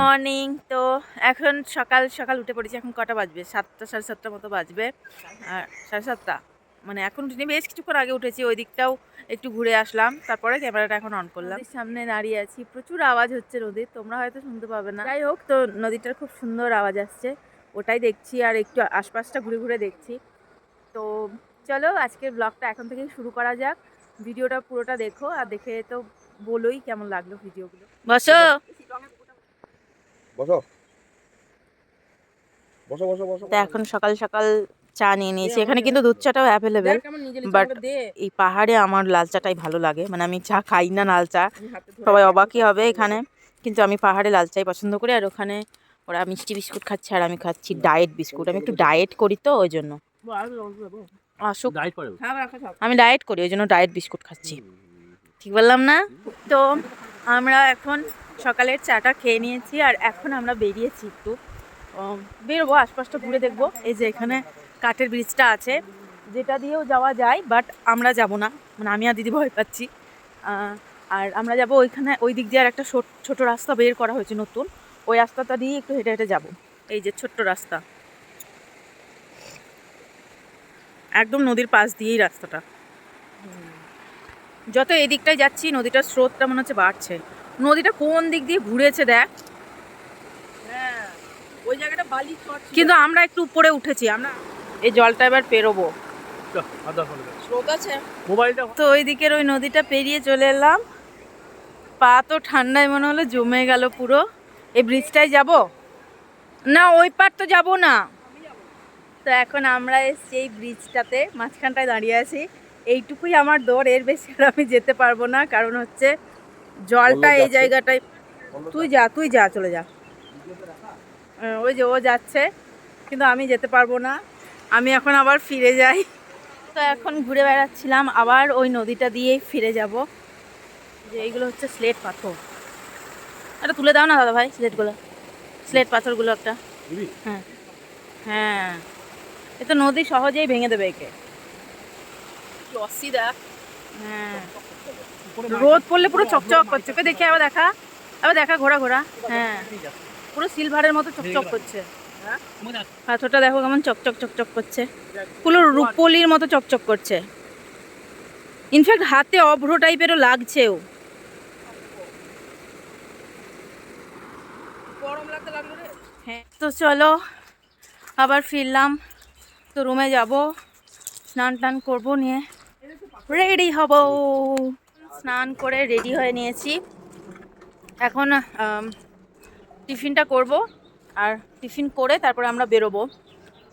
Morning. তো এখন সকাল সকাল উঠে পড়েছি। এখন কটা বাজবে? 7টা 7:30 মতো বাজবে। আর 7:30 মানে এখন উঠিনি, বেশ কিছুক্ষণ আগে উঠেছি। ওই দিকটাও একটু ঘুরে আসলাম, তারপরে ক্যামেরাটা এখন অন করলাম। সামনে দাঁড়িয়ে আছি, প্রচুর আওয়াজ হচ্ছে নদীর, তোমরা হয়তো শুনতে পাবে না। যাই হোক, তো নদীটার খুব সুন্দর আওয়াজ আসছে, ওটাই দেখছি আর একটু আশপাশটা ঘুরে ঘুরে দেখছি। তো চলো আজকের ব্লগটা এখন থেকেই শুরু করা যাক। ভিডিওটা পুরোটা দেখো, আর দেখে তো বলোই কেমন লাগলো ভিডিওগুলো। বসো বসো বসো বসো বসো। তো এখন সকাল সকাল চা নিয়ে নিয়েছি। এখানে কিন্তু দুধ চাটাও অ্যাভেলেবেল, বাট এই পাহাড়ে আমার লাল চাটাই ভালো লাগে। মানে আমি চা খাই না লাল চা, সবাই অবাকই হবে এখানে, কিন্তু আমি পাহাড়ে লাল চাই পছন্দ করি। আর ওখানে ওরা মিষ্টি বিস্কুট খাচ্ছে আর আমি খাচ্ছি ডায়েট বিস্কুট। আমি একটু ডায়েট করি তো ওই জন্য। আসুক, আমি ডায়েট করি ওই জন্য ডায়েট বিস্কুট খাচ্ছি। ঠিক বললাম না? তো আমরা এখন সকালের চাটা খেয়ে নিয়েছি আর এখন আমরা বেরিয়েছি, একটু বেরোবো, আশপাশটা ঘুরে দেখবো। এই যে এখানে কাঠের ব্রিজটা আছে, যেটা দিয়েও যাওয়া যায়, বাট আমরা যাব না, মানে আমি আর দিদি ভয় পাচ্ছি। আর আমরা যাব ওইখানে, ওই দিক দিয়ে আর একটা ছোট রাস্তা বের করা হয়েছে নতুন, ওই রাস্তাটা দিয়ে একটু হেঁটে হেঁটে যাব। এই যে ছোট্ট রাস্তা, একদম নদীর পাশ দিয়েই রাস্তাটা। যত এই দিকটায় যাচ্ছি নদীটার স্রোতটা মনে হচ্ছে বাড়ছে। নদীটা কোন দিক দিয়ে ঘুরেছে দেখ, ওই জায়গাটা বালি, কিন্তু আমরা একটু উপরে উঠেছি। আমরা এই জলটা এবার পেরোবো, তো ওই দিকের ওই নদীটা পেরিয়ে চলে এলাম। পা তো ঠান্ডায় মনে হলো জমে গেল পুরো। এই ব্রিজটাই যাব না, ওই পার তো যাব না। তো এখন আমরা এসছি এই ব্রিজটাতে, মাঝখানটায় দাঁড়িয়ে আছি। এইটুকুই আমার দৌড়, এর বেশি আর আমি যেতে পারবো না, কারণ হচ্ছে জলটা এই জায়গাটায়। তুই যা চলে যা, ওই যে ও যাচ্ছে, কিন্তু আমি যেতে পারবো না। আমি এখন আবার ফিরে যাই। তো এখন ঘুরে বেড়াচ্ছিলাম, আবার ওই নদীটা দিয়েই ফিরে যাব। যে এইগুলো হচ্ছে স্লেট পাথর, একটা তুলে দাও না দাদা ভাই, স্লেট পাথরগুলো একটা। হ্যাঁ হ্যাঁ, এ তো নদী সহজেই ভেঙে দেবে একে। হ্যাঁ, রোদ পড়লে পুরো চকচক করছে। ওকে দেখে আবার দেখা ঘোরা ঘোরা। হ্যাঁ, পুরো সিলভারের মতো চকচক করছে। পাথরটা দেখো কেমন চকচক করছে, পুরো রূপোলির মতো চকচক করছে। ইনফ্যাক্ট হাতে অভ্র টাইপেরও লাগছেও। হ্যাঁ, তো চলো আবার ফিরলাম। তো রুমে যাব, স্নান টান করবো, নিয়ে রেডি হব। স্নান করে রেডি হয়ে নিয়েছি। এখন টিফিনটা করব, আর টিফিন করে তারপরে আমরা বেরোবো।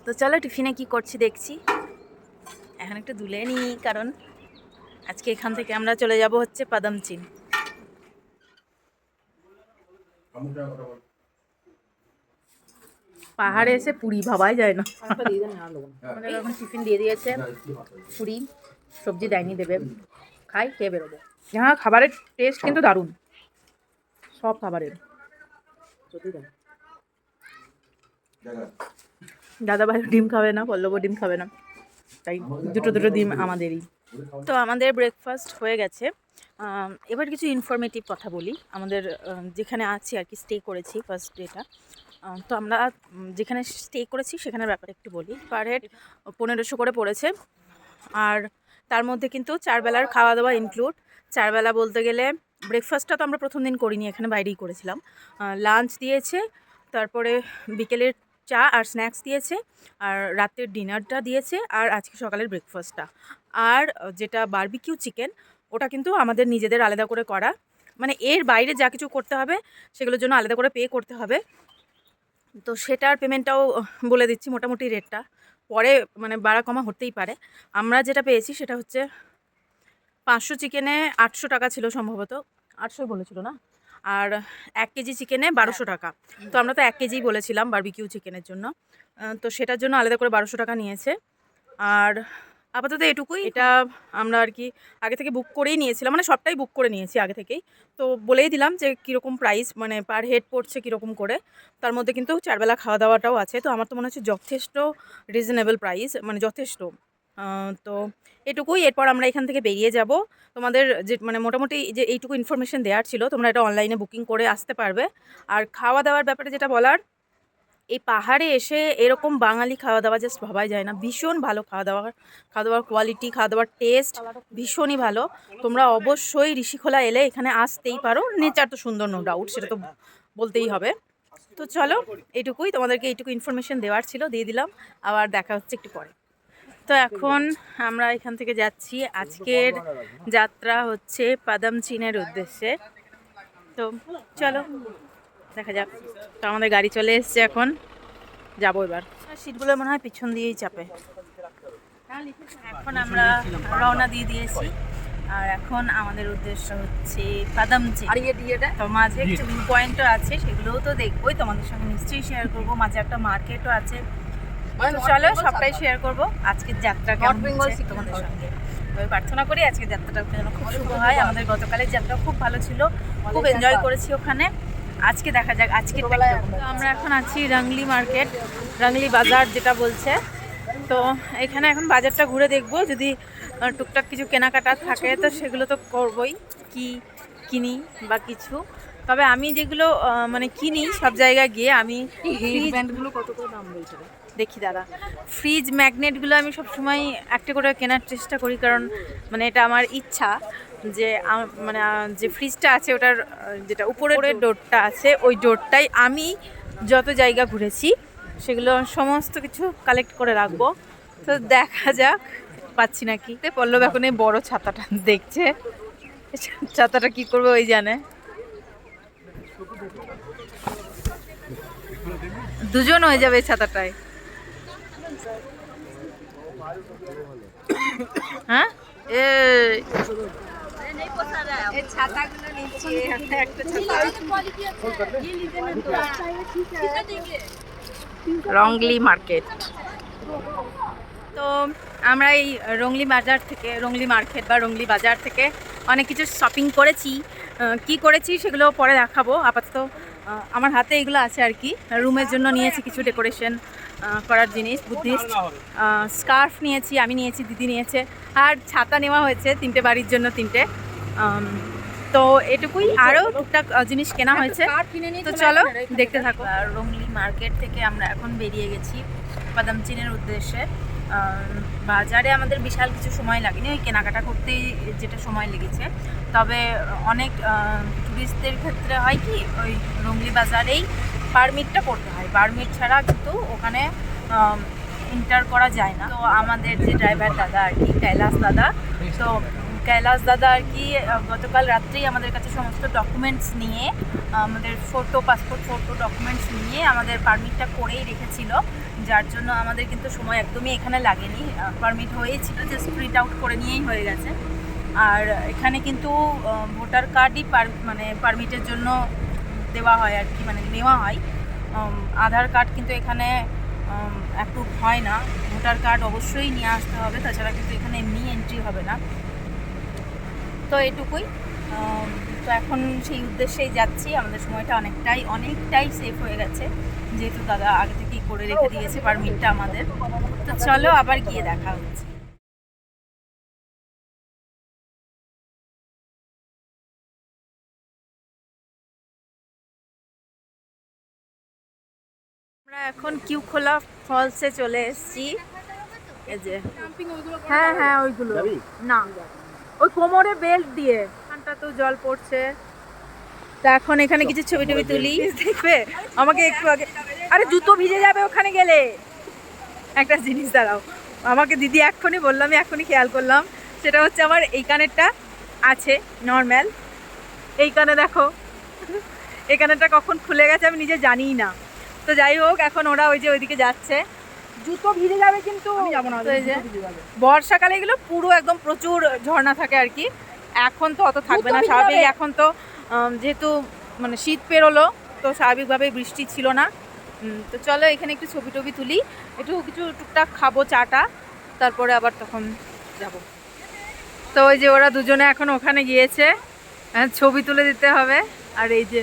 তো চলো টিফিনে কি করছি দেখছি। এখন একটু দুলে নিই, কারণ আজকে এখান থেকে আমরা চলে যাব হচ্ছে পাদামচিন। পাহাড়ে এসে পুরি ভাবাই যায় না। এখন টিফিন দিয়ে দিয়েছে, পুরি সবজি দেয়নি, দেবে। খাই, খেয়ে বেরোবো। হ্যাঁ, খাবারের টেস্ট কিন্তু দারুণ, সব খাবারের। দাদা ভাই ডিম খাবে না, পল্লবও ডিম খাবে না, তাই দুটো ডিম আমাদেরই। তো আমাদের ব্রেকফাস্ট হয়ে গেছে। এবার কিছু ইনফরমেটিভ কথা বলি। আমাদের যেখানে আছি আর কি, স্টে করেছি ফার্স্ট ডেটা। তো আমরা যেখানে স্টে করেছি সেখানের ব্যাপারে একটু বলি। পার হেড 1500 করে পড়েছে, আর তার মধ্যে কিন্তু 4 বেলার খাওয়া দাওয়া ইনক্লুড। 4 বেলা বলতে গেলে ব্রেকফাস্টটা তো আমরা প্রথম দিন করিনি, এখানে বাইরেই করেছিলাম। লাঞ্চ দিয়েছে, তারপরে বিকেলের চা আর স্ন্যাক্স দিয়েছে, আর রাতের ডিনারটা দিয়েছে, আর আজকে সকালের ব্রেকফাস্টটা। আর যেটা বারবিকিউ চিকেন, ওটা কিন্তু আমাদের নিজেদের আলাদা করে করা। মানে এর বাইরে যা কিছু করতে হবে সেগুলোর জন্য আলাদা করে পে করতে হবে। তো সেটার পেমেন্টটাও বলে দিচ্ছি, মোটামুটি রেটটা পরে মানে বাড়া কমা হতেই পারে। আমরা যেটা পেয়েছি সেটা হচ্ছে 500 চিকেনে 800 টাকা ছিল সম্ভবত, 800 বলেছিল না, আর 1 কেজি চিকেনে 1200 টাকা। তো আমরা তো 1 কেজিই বলেছিলাম বারবিকিউ চিকেনের জন্য, তো সেটার জন্য আলাদা করে 1200 টাকা নিয়েছে। আর আপাতত এটুকুই। এটা আমরা আর কি আগে থেকে বুক করেই নিয়েছিলাম, মানে সবটাই বুক করে নিয়েছি আগে থেকেই। তো বলেই দিলাম যে কীরকম প্রাইস, মানে পার হেড পড়ছে কীরকম করে। তার মধ্যে কিন্তু 4 বেলা খাওয়া দাওয়াটাও আছে। তো আমার তো মনে হচ্ছে যথেষ্ট রিজনেবল প্রাইস, মানে যথেষ্ট। তো এটুকুই। এরপর আমরা এখান থেকে বেরিয়ে যাব। তোমাদের যে মানে মোটামুটি যে এইটুকু ইনফরমেশন দেওয়ার ছিল, তোমরা এটা অনলাইনে বুকিং করে আসতে পারবে। আর খাওয়া দাওয়ার ব্যাপারে যেটা বলার, এই পাহাড়ে এসে এরকম বাঙালি খাওয়া দাওয়া জাস্ট ভাবাই যায় না। ভীষণ ভালো খাওয়া দাওয়ার কোয়ালিটি, খাওয়া দাওয়ার টেস্ট ভীষণই ভালো। তোমরা অবশ্যই ঋষিখোলা এলে এখানে আসতেই পারো। নেচার তো সুন্দর, নো ডাউট, সেটা তো বলতেই হবে। তো চলো, এইটুকুই, তোমাদেরকে এইটুকু ইনফরমেশন দেওয়ার ছিল, দিয়ে দিলাম। আবার দেখা হচ্ছে একটু পরে। তো এখন আমরা এখান থেকে যাচ্ছি। আজকের যাত্রা হচ্ছে পাদামচিনের উদ্দেশ্যে। তো চলো দেখা যাক। তো আমাদের গাড়ি চলে এসছে, এখন যাবো এবার। সিটগুলো মনে হয় পিছন দিয়েই চাপে। এখন আমরা রওনা দিয়ে দিয়েছি, আর এখন আমাদের উদ্দেশ্য হচ্ছে পাদামচিন। তো মাঝে কিছু ভিউ পয়েন্টও আছে, সেগুলোও তো দেখবোই, তোমাদের সঙ্গে নিশ্চয়ই শেয়ার করবো। মাঝে একটা মার্কেটও আছে। তো চলো সবটাই শেয়ার করবো। আজকের যাত্রা কেমন হচ্ছে তোমাদের সঙ্গে, তবে প্রার্থনা করি আজকের যাত্রাটা যেন খুব শুভ হয়। আমাদের গতকালের যাত্রা খুব ভালো ছিল, খুব এনজয় করেছি ওখানে। আজকে দেখা যাক আজকের। আমরা এখন আছি রাংলি মার্কেট, রাংলি বাজার যেটা বলছে। তো এখানে এখন বাজারটা ঘুরে দেখবো, যদি টুকটাক কিছু কেনাকাটা থাকে তো সেগুলো তো করবই, কি কিনি বা কিছু। তবে আমি যেগুলো মানে কিনি সব জায়গায় গিয়ে, আমি ব্যান্ডগুলো কত করে দাম বলছে দেখি দাদা। ফ্রিজ ম্যাগনেটগুলো আমি সবসময় একটা করে কেনার চেষ্টা করি, কারণ মানে এটা আমার ইচ্ছা যে মানে যে ফ্রিজটা আছে ওটার যেটা উপরের ডোরটা আছে, ওই ডোরটাই আমি যত জায়গা ঘুরেছি সেগুলো সমস্ত কিছু কালেক্ট করে রাখবো। তো দেখা যাক পাচ্ছি নাকি। পল্লব এখন এই বড় ছাতাটা দেখছে, ছাতাটা কি করবে ওই জানে। দুজন হয়ে যাবে এই ছাতাটায়। হ্যাঁ রংলি মার্কেট। তো আমরা এই রংলি বাজার থেকে, রংলি মার্কেট বা রংলি বাজার থেকে অনেক কিছু শপিং করেছি। কি করেছি সেগুলো পরে দেখাবো। আপাতত আমার হাতে এগুলো আছে আর কি। রুমের জন্য নিয়েছি কিছু ডেকোরেশন করার জিনিস, বুদ্ধিস্ট স্কার্ফ নিয়েছি, আমি নিয়েছি, দিদি নিয়েছে, আর ছাতা নেওয়া হয়েছে 3টে বাড়ির জন্য 3টে। তো এটুকুই, আরও টুকটাক জিনিস কেনা হয়েছে। তো চলো দেখতে থাকো। আর রংলি মার্কেট থেকে আমরা এখন বেরিয়ে গেছি পাদামচিনের উদ্দেশ্যে। বাজারে আমাদের বিশাল কিছু সময় লাগেনি, ওই কেনাকাটা করতেই যেটা সময় লেগেছে। তবে অনেক টুরিস্টদের ক্ষেত্রে হয় কি, ওই রংলি বাজারেই পারমিটটা করতে হয়। পারমিট ছাড়া কিন্তু ওখানে এন্টার করা যায় না। তো আমাদের যে ড্রাইভার দাদা আর কি, কৈলাস দাদা, তো কৈলাস দাদা আর কি গতকাল রাত্রেই আমাদের কাছে সমস্ত ডকুমেন্টস নিয়ে, আমাদের পাসপোর্ট ফটো ডকুমেন্টস নিয়ে আমাদের পারমিটটা করেই রেখেছিল, যার জন্য আমাদের কিন্তু সময় একদমই এখানে লাগেনি। পারমিট হয়েছিল, জাস্ট প্রিন্ট আউট করে নিয়েই হয়ে গেছে। আর এখানে কিন্তু ভোটার কার্ডই মানে পারমিটের জন্য দেওয়া হয় আর কি, মানে নেওয়া হয়। আধার কার্ড কিন্তু এখানে অ্যাপ্রুভ হয় না, ভোটার কার্ড অবশ্যই নিয়ে আসতে হবে, তাছাড়া কিন্তু এখানে এমনি এন্ট্রি হবে না। তো এটুকুই। তো এখন সেই উদ্দেশ্যেই যাচ্ছি। আমাদের সময়টা অনেকটাই সেফ হয়ে গেছে, যেহেতু দাদা আগে থেকেই করে রেখে দিয়েছে পারমিটটা আমাদের। তো চলো আবার গিয়ে দেখা হচ্ছে। আমরা এখন কিউখোলা ফলসে চলে এসেছি। এই যে হ্যাঁ ওইগুলো না, ওই কোমরে বেল্ট দিয়ে, এখানটা তো জল পড়ছে। তা এখন এখানে কিছু ছবি টবি তুলি, দেখবে আমাকে একটু আগে। আরে জুতো ভিজে যাবে ওখানে গেলে। একটা জিনিস দাঁড়াও, আমাকে দিদি এক্ষুনি বললাম, আমি এক্ষুনি খেয়াল করলাম, সেটা হচ্ছে আমার এই কানেরটা আছে নর্মাল, এই কানে দেখো, এই কানেরটা কখন খুলে গেছে আমি নিজে জানিই না। তো যাই হোক, এখন ওরা ওই যে ওইদিকে যাচ্ছে, জুতো ভিজে যাবে কিন্তু। বর্ষাকালে এগুলো পুরো একদম প্রচুর ঝর্ণা থাকে আর কি। এখন তো অত থাকবে না স্বাভাবিক, এখন তো যেহেতু মানে শীত পেরোলো, তো স্বাভাবিকভাবে বৃষ্টি ছিল না। তো চলো এখানে একটু ছবি টবি তুলি, একটু কিছু টুকটাক খাবো চাটা, তারপরে আবার তখন যাব। তো ওই যে ওরা দুজনে এখন ওখানে গিয়েছে, ছবি তুলে দিতে হবে। আর এই যে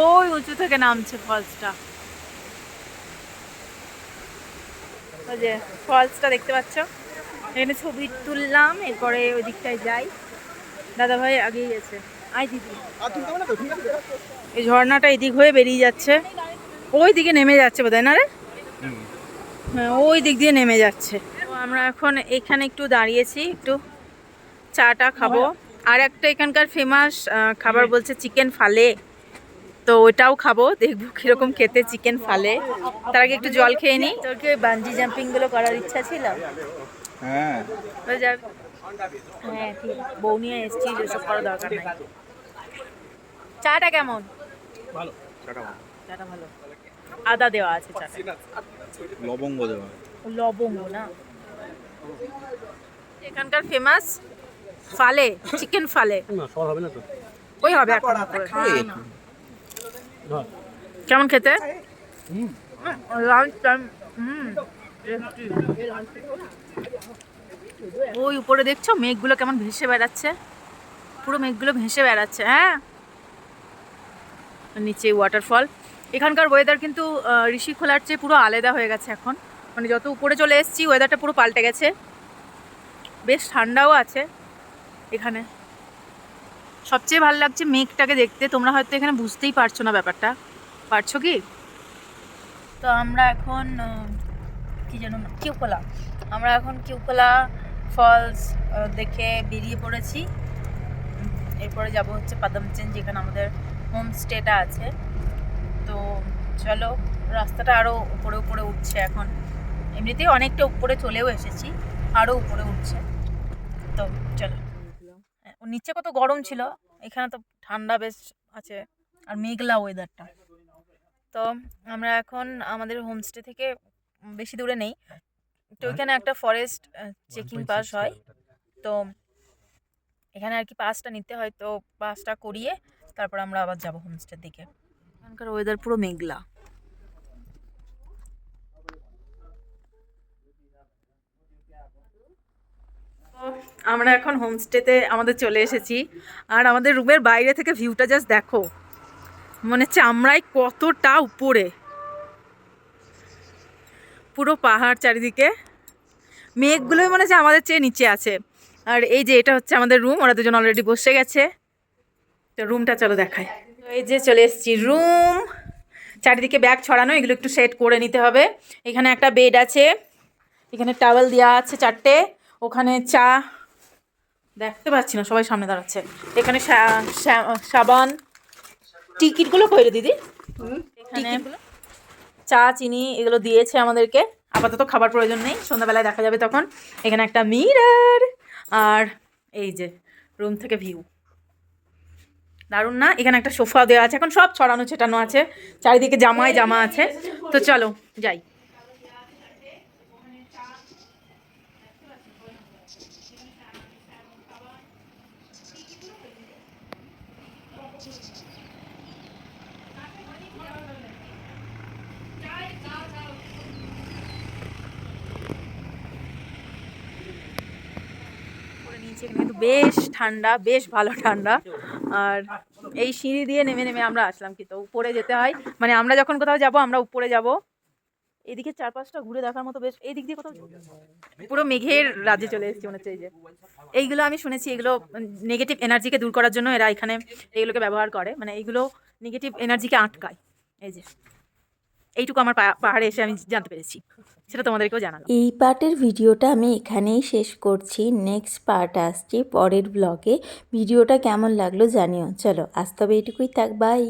ওই উঁচু থেকে নামছে ফলসটা, ওই যে ফলসটা দেখতে পাচ্ছ। এখানে ছবি তুললাম, এরপরে ওই দিকটায় যাই। দাদা ভাই আগেই গেছে। আই দিদি, এই ঝর্ণাটা এদিক হয়ে বেরিয়ে যাচ্ছে, ওই দিকে নেমে যাচ্ছে বোধহয় না রে? হ্যাঁ, ওই দিক দিয়ে নেমে যাচ্ছে। তো আমরা এখন এখানে একটু দাঁড়িয়েছি, একটু চাটা খাবো। আর একটা এখানকার ফেমাস খাবার বলছে চিকেন ফালে, তো ওইটাও খাবো, দেখবো কিরকম খেতে চিকেন ফালে। তার আগে একটু জল খেয়ে নিই। তোর কি বাঞ্জি জাম্পিং গুলো করার ইচ্ছা ছিল? হ্যাঁ হ্যাঁ ঠিক, বউ নিয়ে এসছি, এসব করার দরকার নাই। চাটা কেমন? ভালো চাটা ভালো, আদা দেওয়া আছে চাটা। লবঙ্গ দেওয়া লবঙ্গ না, এখানকার ফেমাস ফালে, চিকেন ফালে। ওই হবে এখন করে। কেমন খেতে? Lunch time. ওই উপরে দেখছো মেঘগুলো কেমন ভেসে বেড়াচ্ছে, পুরো মেঘগুলো ভেসে বেড়াচ্ছে। হ্যাঁ, নিচে ওয়াটারফল। এখানকার ওয়েদার কিন্তু ঋষিখোলার চেয়ে পুরো আলাদা হয়ে গেছে এখন, মানে যত উপরে চলে এসেছি ওয়েদারটা পুরো পাল্টে গেছে। বেশ ঠান্ডাও আছে এখানে। সবচেয়ে ভালো লাগছে মেঘটাকে দেখতে। তোমরা হয়তো এখানে বুঝতেই পারছো না ব্যাপারটা, পারছো কি? তো আমরা এখন কি যেন কিউকোলা, আমরা এখন কিউকোলা ফলস দেখে বেরিয়ে পড়েছি। এরপরে যাব হচ্ছে পাদমচেন, যেখানে আমাদের হোমস্টেটা আছে। তো চলো, রাস্তাটা আরও উপরে উপরে উঠছে এখন, এমনিতেই অনেকটা উপরে চলেও এসেছি, আরও উপরে উঠছে। তো চলো, ওর নিচে কত গরম ছিল, এখানে তো ঠান্ডা বেশ আছে, আর মেঘলা ওয়েদারটা। তো আমরা এখন আমাদের হোমস্টে থেকে বেশি দূরে নেই, তো ওইখানে একটা ফরেস্ট চেকিং পাস হয়, তো এখানে আর কি পাসটা নিতে হয়। তো পাসটা করিয়ে তারপর আমরা আবার যাবো হোমস্টের দিকে। এখানকার ওয়েদার পুরো মেঘলা। আমরা এখন হোমস্টেতে আমাদের চলে এসেছি, আর আমাদের রুমের বাইরে থেকে ভিউটা জাস্ট দেখো, মনে হচ্ছে আমরাই কতটা উপরে, পুরো পাহাড় চারিদিকে, মেঘগুলোই মনে হচ্ছে আমাদের চেয়ে নিচে আছে। আর এই যে এটা হচ্ছে আমাদের রুম, ওরা দুজন অলরেডি বসে গেছে, তো রুমটা চলো দেখায়। এই যে চলে এসেছি রুম, চারিদিকে ব্যাগ ছড়ানো, এগুলো একটু সেট করে নিতে হবে। এখানে একটা বেড আছে, এখানে টাওয়েল দেওয়া আছে 4টে, ওখানে চা, দেখতে পাচ্ছি না সবাই সামনে দাঁড়াচ্ছে, এখানে সাবান, টিকিটগুলো কইরে দিদি, এখানে চা চিনি এগুলো দিয়েছে আমাদেরকে। আপাতত খাবার প্রয়োজন নেই, সন্ধ্যাবেলায় দেখা যাবে তখন। এখানে একটা মিরর, আর এই যে রুম থেকে ভিউ দারুণ না? এখানে একটা সোফা দেওয়া আছে, এখন সব ছড়ানো ছেটানো আছে, চারিদিকে জামায় জামা আছে। তো চলো যাই। কিন্তু বেশ ঠান্ডা, বেশ ভালো ঠান্ডা। আর এই সিঁড়ি দিয়ে নেমে নেমে আমরা আসলাম, কিন্তু উপরে যেতে হয়, মানে আমরা যখন কোথাও যাব আমরা উপরে যাব। এদিকে 4-5টা ঘুরে দেখার মতো, বেশ এই দিক দিয়ে কোথাও পুরো মেঘের রাজ্যে চলে এসেছি মনে হচ্ছে। এই যে এইগুলো আমি শুনেছি, এগুলো নেগেটিভ এনার্জিকে দূর করার জন্য এরা এখানে এইগুলোকে ব্যবহার করে, মানে এইগুলো নেগেটিভ এনার্জিকে আটকায়। এই যে এইটুকু আমার পাহাড়ে এসে আমি জানতে পেরেছি, সেটা তোমাদেরকেও জানালাম। এই পার্টের ভিডিওটা আমি এখানেই শেষ করছি। নেক্সট পার্ট আসছে পরের ব্লগে। ভিডিওটা কেমন লাগলো জানিও। চলো আজ তবে এইটুকুই থাক, বাই।